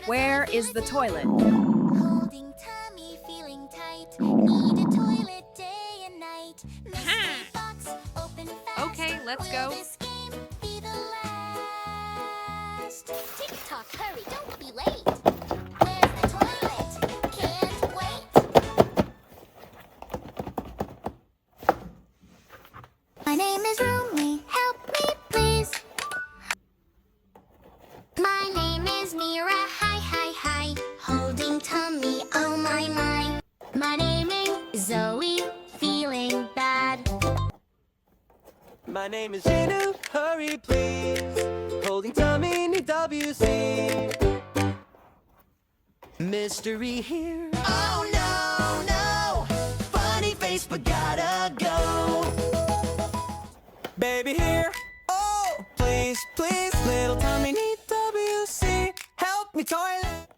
Where is the toilet? Holding tummy, feeling tight. Need a toilet day and night. Mystery box, open fast. Okay, let's Will go. this game be the last? Tick-tock, hurry, don't be late. Where's the toilet? Can't wait. My name is Rumi, help me please. My name is Mira, hi, hi, hi. Holding tummy, oh my, my. My name is Zoe, feeling bad. My name is Jinu, hurry please. Holding tummy, need WC. Mystery here. Oh no, no. Funny face, but gotta go. Baby here. Oh, please, please. Little tummy, need WC. Help me, toilet.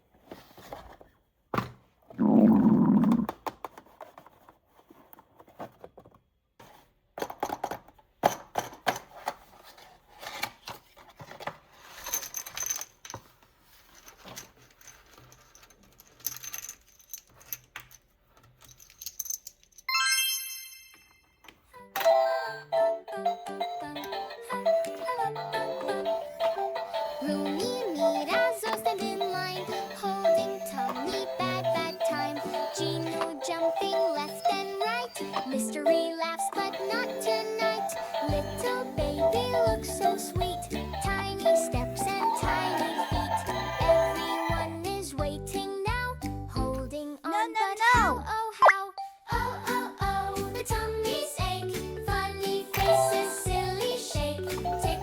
Rumi, Mira, Zo stand in line, holding tummy, bad, bad time. Jinu jumping left and right. Mystery laughs, but not tonight. Little baby looks so sweet. Tiny steps and tiny feet. Everyone is waiting now, holding on, but how, oh how? Oh, oh, oh, the tummies ache. Funny faces, silly shake. Tick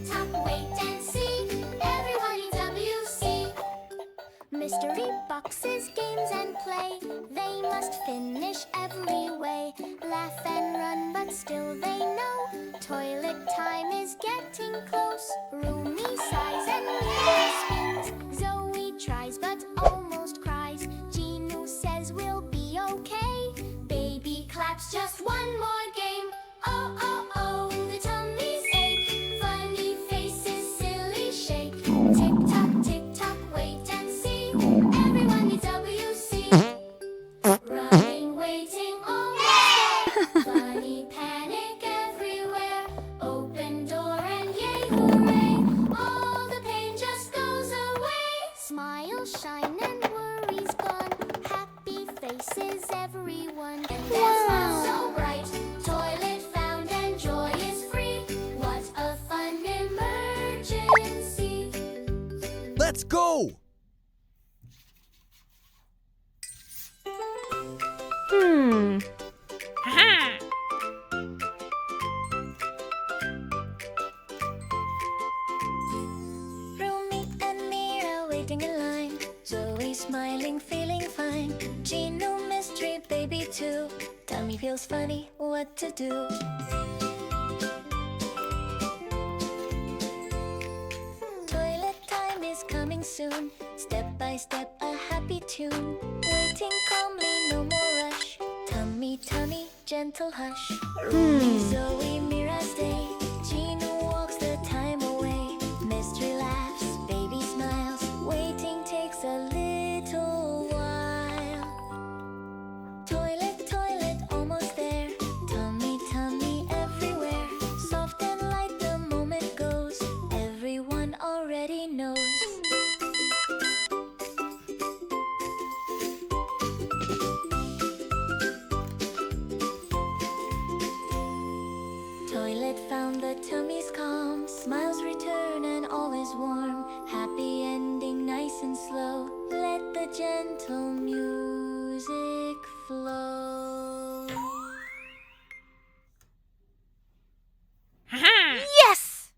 tock, wait and see. Everyone needs WC. Mystery boxes, games and play. They must finish every way. Laugh and run, but still they know toilet time is getting close. Rumi sighs and Mira spins. Zoe tries but almost cries. Jinu says we'll be okay. Baby claps, just one more game. Oh, oh, oh, the tummies ache. Funny faces, silly shake. Tick tock, wait and see. Everyone needs WC. Running, waiting, almost there. Funny panic everywhere. Open door and yay, hooray. All the pain just goes away. Smile, shine and worries gone. Happy faces, everyone. And their smiles so bright. Toilet found and joy is free. What a fun emergency. Let's go! Rumi and Mira waiting in line. Zoe smiling, feeling fine. Jinu mystery baby too. Tummy feels funny, what to do? Toilet time is coming soon. Step by step, a happy tune. Waiting calmly, no more rush. Tummy, tummy, gentle hush. Rumi, Zoe, Mira stay. Jinu walks the time away. Mystery laughs, baby smiles. Waiting takes a little while. Toilet, toilet, almost there. Tummy, tummy, everywhere. Soft and light, the moment goes. Everyone already knows. Toilet found, the tummy's calm. Smiles return and all is warm. Happy ending, nice and slow. Let the gentle music flow. Yes!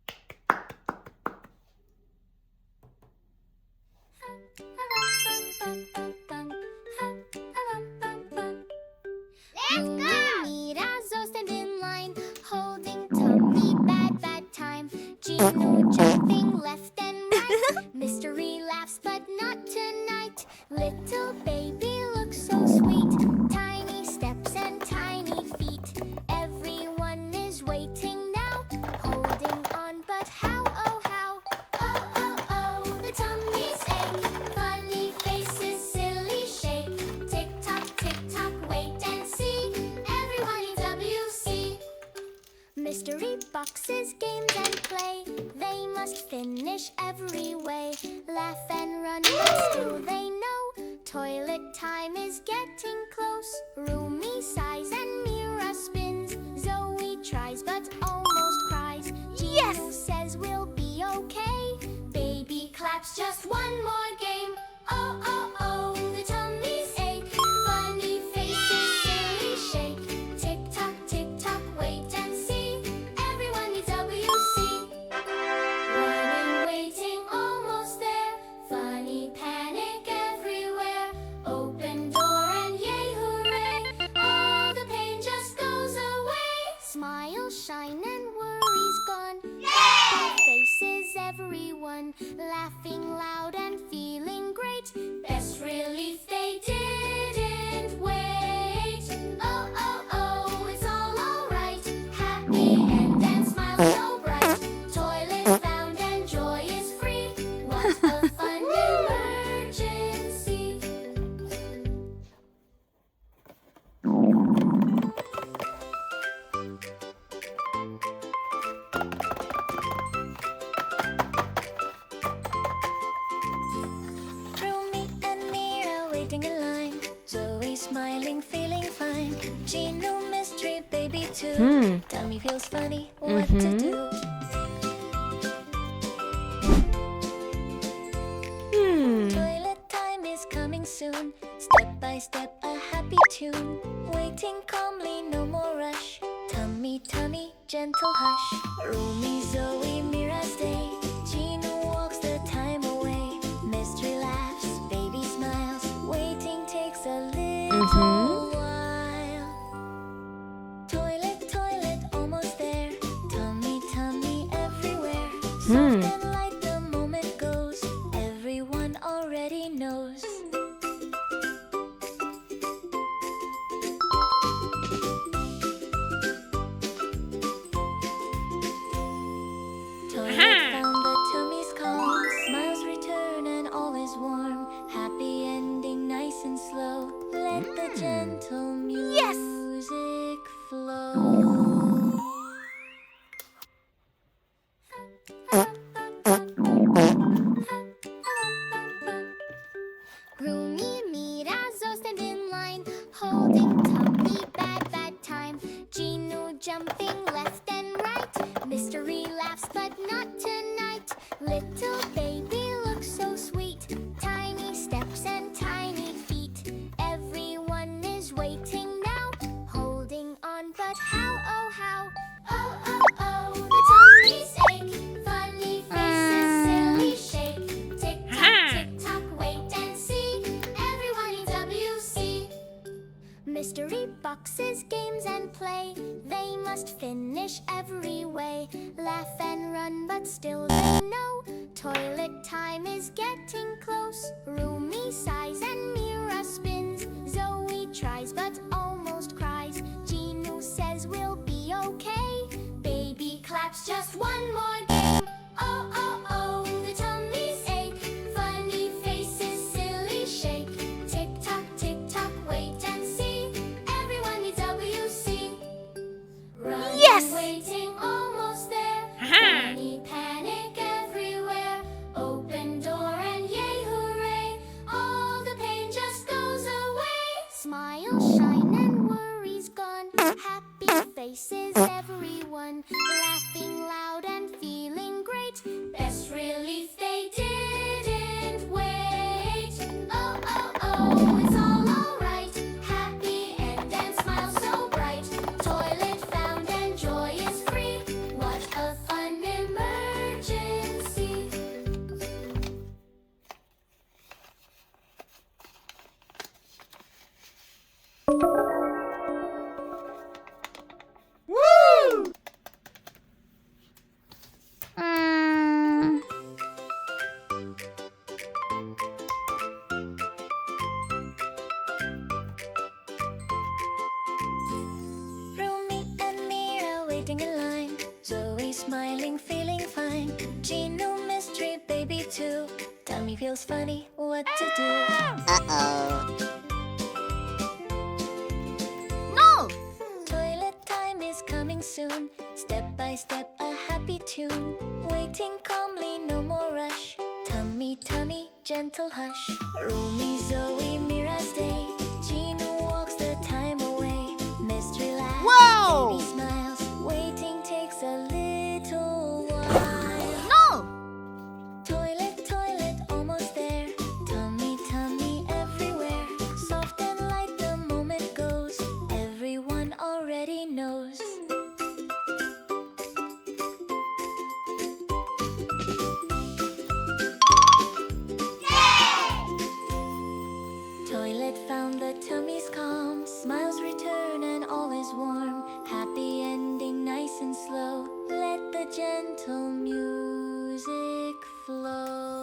Let's go! Mira, Zo stand in line, holding tummy, bad, bad time. Jinu jumping left and right. Mystery laughs, but not tonight. Little baby looks so sweet. Tiny steps and tiny feet. Everyone is waiting now, holding on, but how, oh how? Oh, oh, oh, the tummy's ache. boxes, games, and play. They must finish every way. Laugh and run, but still they know toilet time is getting close. Rumi sighs and Mira spins. Zoe tries but almost cries. Jinu says we'll be okay. Baby claps, just one more game. Oh, oh, oh, the tummies ache. Funny faces, silly shake. Tick tock, wait and see. Everyone needs WC. Running, waiting, almost there. Funny panic everywhere. Open door and yay, hooray. All the pain just goes away. Smile, shine, and worries gone. Happy faces, everyone. Laughing loud and feeling great. Best relief they didn't wait. Oh, oh, oh, it's all alright. Happy end and smile so bright. Toilet found and joy is free. What a fun emergency. Rumi and Mira waiting in line. Zoe smiling, feeling fine. Jinu mystery baby too. Tummy feels funny, what to do? Toilet time is coming soon. Step by step, a happy tune. Waiting calmly, no more rush. Tummy, gentle hush. Rumi, Zoe, Mira stay. Jinu walks the time away. Mystery laughs, baby smiles. Waiting takes a little while. Toilet, almost there. Tummy, everywhere. Soft and light, the moment goes. Everyone already knows. Toilet found, the tummy's calm. Smiles return and all is warm. Happy ending, nice and slow. Let the gentle music flow. Rumi, Mira, Zo stand in line, holding tummy, bad time. Jinu jumping left and right. Mystery laughs, but not tonight. Little baby looks so sweet. Tiny steps and tiny feet. Everyone is waiting now, holding on, but how, oh how? Oh, oh, oh, the tummies ache. Funny faces, silly shake. Tick tock, wait and see. Everyone needs WC. Mystery boxes, games, and play. They must finish every way. Laugh and run, but still they know toilet time is getting close. Rumi sighs and Mira spins. Zoe tries, but almost cries. Jinu says we'll be okay. Baby claps, just one more game. Oh, oh, oh, the tummies ache. Funny faces, silly shake. Tick tock, wait and see. Everyone needs WC. Running, Yes! waiting, almost there. Funny panic everywhere. Open door and yay, hooray. All the pain just goes away. Smile, shine, and worries gone. Happy faces, everyone. Laughing loud and feeling great. Best relief they didn't wait. Oh, oh, oh, it's all alright. Happy end and smile so bright. Toilet found and joy is free. What a fun emergency. Rumi and Mira waiting in line. Zoe smiling, feeling fine. Jinu mystery baby too. Tummy feels funny, what to do? No! Toilet time is coming soon. Step by by step, a happy tune. Waiting calmly, no more rush. Tummy, tummy, gentle hush. Rumi, Zoe, Mira stay. Jinu walks the time away. Mystery laughs, Wow! baby smiles. Waiting takes a little while. No! Toilet, toilet, almost there. Tummy, tummy, everywhere. Soft and light, the moment goes. Everyone already knows. Toilet found the tummy's calm. Smiles return and all is warm. Happy ending, nice and slow. Let the gentle music flow.